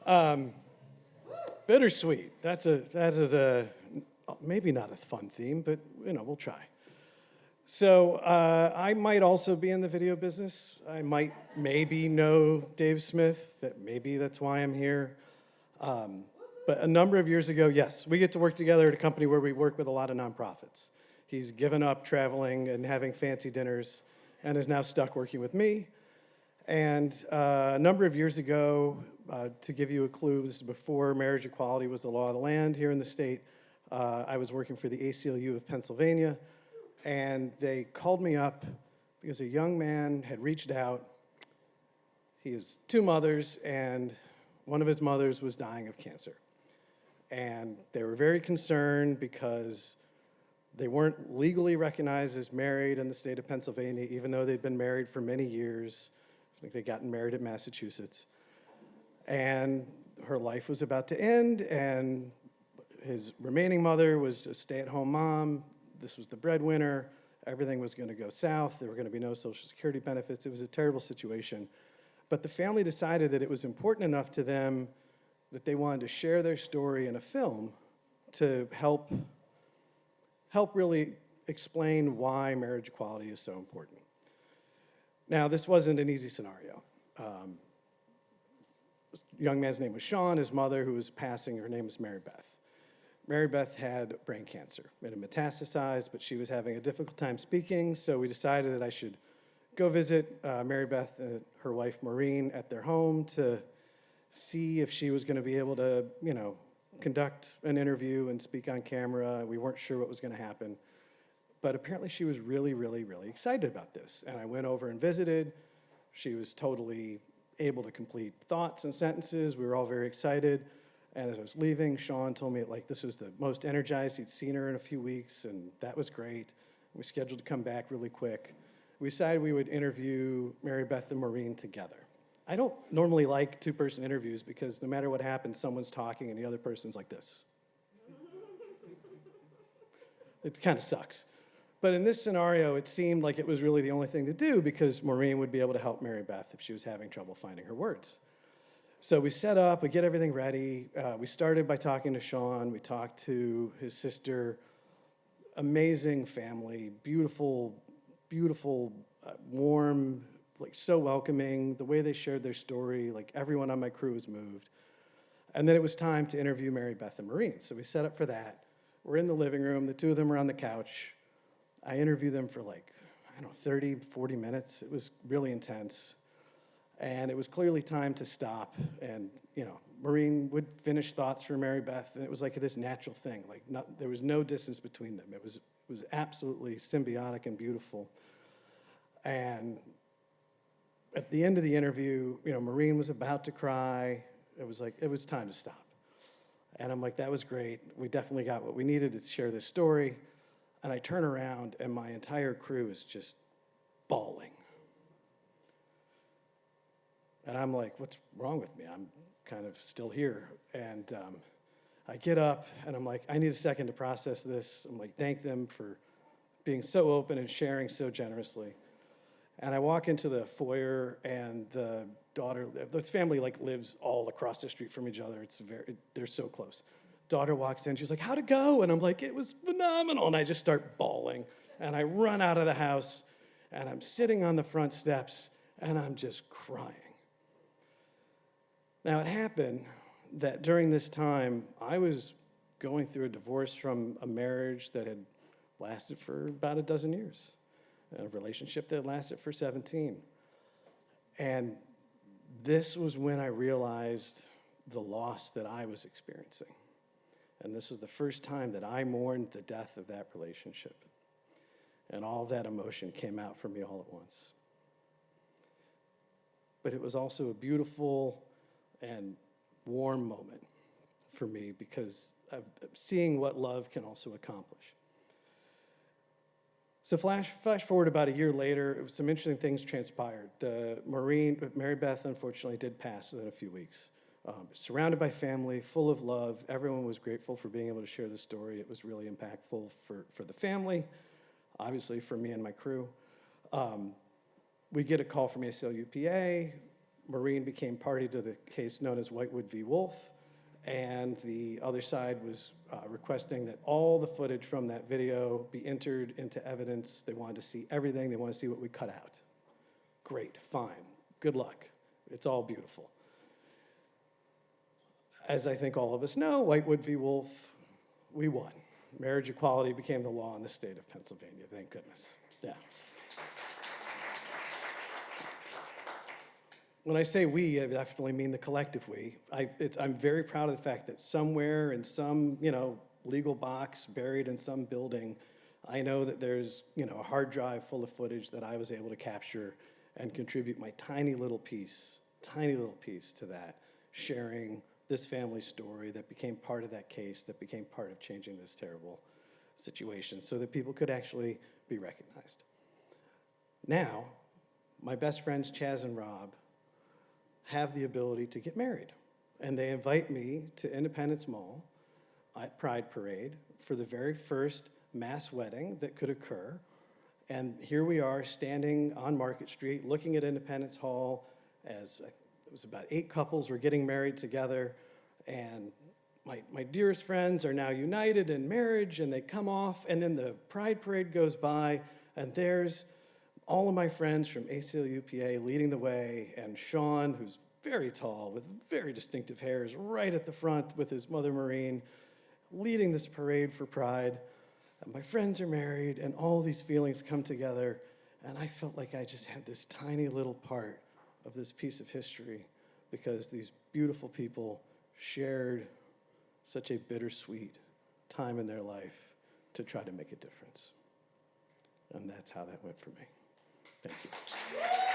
Um, Bittersweet. That is a maybe not a fun theme, but we'll try. So I might also be in the video business. I might maybe know Dave Smith. Maybe that's why I'm here. But a number of years ago, yes, we get to work together at a company where we work with a lot of nonprofits. He's given up traveling and having fancy dinners and is now stuck working with me. And a number of years ago, to give you a clue, this is before marriage equality was the law of the land here in the state, I was working for the ACLU of Pennsylvania, and they called me up because a young man had reached out. He has two mothers, and one of his mothers was dying of cancer. And they were very concerned because they weren't legally recognized as married in the state of Pennsylvania, even though they'd been married for many years. I think they'd gotten married in Massachusetts. And her life was about to end, and his remaining mother was a stay-at-home mom. This was the breadwinner. Everything was going to go south. There were going to be no Social Security benefits. It was a terrible situation. But the family decided that it was important enough to them that they wanted to share their story in a film to help really explain why marriage equality is so important. Now, this wasn't an easy scenario. This young man's name was Sean. His mother, who was passing, her name was Mary Beth. Mary Beth had brain cancer. It had metastasized, but she was having a difficult time speaking, so we decided that I should go visit Mary Beth and her wife Maureen at their home to see if she was going to be able to, conduct an interview and speak on camera. We weren't sure what was going to happen. But apparently she was really, really, really excited about this. And I went over and visited. She was totally able to complete thoughts and sentences. We were all very excited. And as I was leaving, Sean told me this was the most energized he'd seen her in a few weeks, and that was great. We scheduled to come back really quick. We decided we would interview Mary Beth and Maureen together. I don't normally like two-person interviews because no matter what happens, someone's talking and the other person's like this. It kind of sucks. But in this scenario, it seemed like it was really the only thing to do because Maureen would be able to help Mary Beth if she was having trouble finding her words. So we set up, we get everything ready. We started by talking to Sean. We talked to his sister. Amazing family, beautiful, warm, so welcoming. The way they shared their story, everyone on my crew was moved. And then it was time to interview Mary Beth and Maureen. So we set up for that. We're in the living room. The two of them are on the couch. I interviewed them for 30, 40 minutes. It was really intense. And it was clearly time to stop. And, Maureen would finish thoughts for Mary Beth, and it was this natural thing. There was no distance between them. It was absolutely symbiotic and beautiful. And at the end of the interview, Maureen was about to cry. It was time to stop. And I'm like, that was great. We definitely got what we needed to share this story. And I turn around, and my entire crew is just bawling. And I'm like, what's wrong with me? I'm kind of still here. And I get up, and I'm like, I need a second to process this. I'm like, thank them for being so open and sharing so generously. And I walk into the foyer, and the daughter, this family lives all across the street from each other. They're so close. Daughter walks in, she's like, how'd it go? And I'm like, it was phenomenal. And I just start bawling. And I run out of the house, and I'm sitting on the front steps, and I'm just crying. Now, it happened that during this time, I was going through a divorce from a marriage that had lasted for about a dozen years, a relationship that lasted for 17. And this was when I realized the loss that I was experiencing. And this was the first time that I mourned the death of that relationship. And all that emotion came out for me all at once. But it was also a beautiful and warm moment for me because of seeing what love can also accomplish. So flash forward about a year later, some interesting things transpired. Mary Beth, unfortunately, did pass within a few weeks. Surrounded by family, full of love. Everyone was grateful for being able to share the story. It was really impactful for the family, obviously for me and my crew. We get a call from ACLU PA. Marine became party to the case known as Whitewood v. Wolf, and the other side was requesting that all the footage from that video be entered into evidence. They wanted to see everything. They wanted to see what we cut out. Great, fine, good luck. It's all beautiful. As I think all of us know, Whitewood v. Wolf, we won. Marriage equality became the law in the state of Pennsylvania, thank goodness. Yeah. When I say we, I definitely mean the collective we. I'm very proud of the fact that somewhere in some, legal box buried in some building, I know that there's, a hard drive full of footage that I was able to capture and contribute my tiny little piece to that, sharing this family's story that became part of that case, that became part of changing this terrible situation so that people could actually be recognized. Now, my best friends, Chaz and Rob, have the ability to get married. And they invite me to Independence Mall at Pride Parade for the very first mass wedding that could occur. And here we are standing on Market Street looking at Independence Hall as it was about 8 couples were getting married together. And my dearest friends are now united in marriage, and they come off, and then the Pride Parade goes by, and there's all of my friends from ACLU PA leading the way, and Sean, who's very tall with very distinctive hair, is right at the front with his mother Marine, leading this parade for Pride. And my friends are married, and all these feelings come together, and I felt like I just had this tiny little part of this piece of history because these beautiful people shared such a bittersweet time in their life to try to make a difference. And that's how that went for me. Thank you.